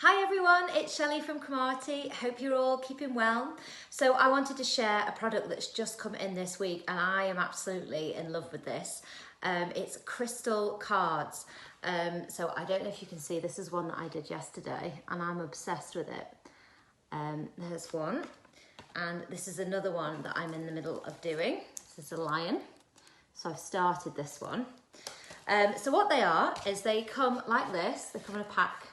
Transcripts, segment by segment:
Hi everyone, it's Shelley from Cromarty. Hope you're all keeping well. So I wanted to share a product that's just come in this week and I am absolutely in love with this. It's crystal cards. So I don't know if you can see, this is one that I did yesterday and I'm obsessed with it. There's one, and this is another one that I'm in the middle of doing. This is a lion. So I've started this one. So what they are is they come like this, they come in a pack.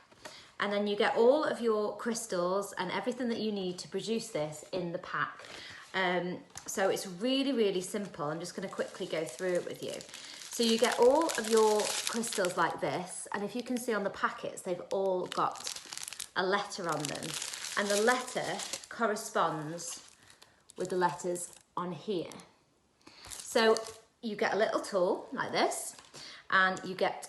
And then you get all of your crystals and everything that you need to produce this in the pack. So it's really, really simple. I'm just going to quickly go through it with you. So you get all of your crystals like this. And if you can see on the packets, they've all got a letter on them. And the letter corresponds with the letters on here. So you get a little tool like this, and you get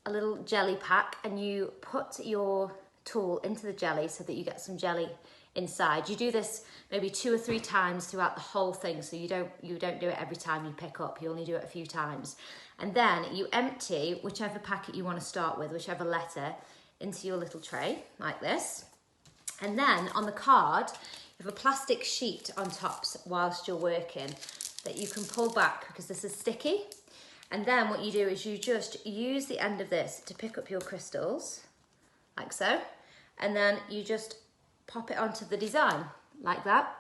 a little jelly pack, and you put your tool into the jelly so that you get some jelly inside. You do this maybe 2 or 3 times throughout the whole thing, so you don't do it every time you pick up, you only do it a few times. And then you empty whichever packet you want to start with, whichever letter, into your little tray like this. And then on the card, you have a plastic sheet on top whilst you're working that you can pull back because this is sticky. And then what you do is you just use the end of this to pick up your crystals, like so. And then you just pop it onto the design, like that.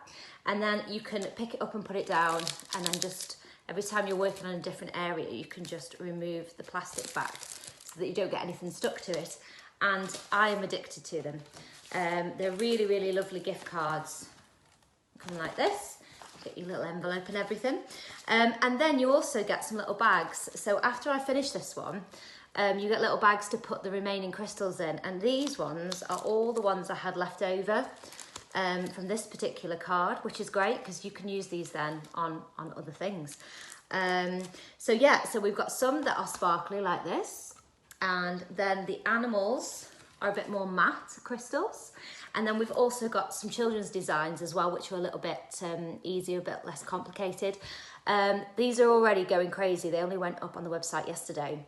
And then you can pick it up and put it down. And then just every time you're working on a different area, you can just remove the plastic back so that you don't get anything stuck to it. And I am addicted to them. They're really, really lovely gift cards. Come like this. Get your little envelope and everything. And then you also get some little bags. So after I finish this one, you get little bags to put the remaining crystals in. And these ones are all the ones I had left over from this particular card, which is great because you can use these then on other things. So yeah, so we've got some that are sparkly like this. And then the animals are a bit more matte crystals. And then we've also got some children's designs as well, which are a little bit easier, a bit less complicated. These are already going crazy. They only went up on the website yesterday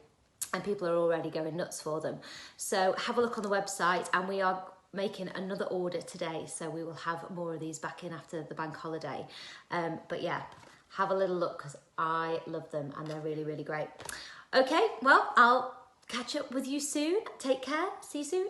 and people are already going nuts for them. So have a look on the website, and we are making another order today. So we will have more of these back in after the bank holiday. But yeah, have a little look because I love them and they're really, really great. Okay, well, I'll catch up with you soon. Take care. See you soon.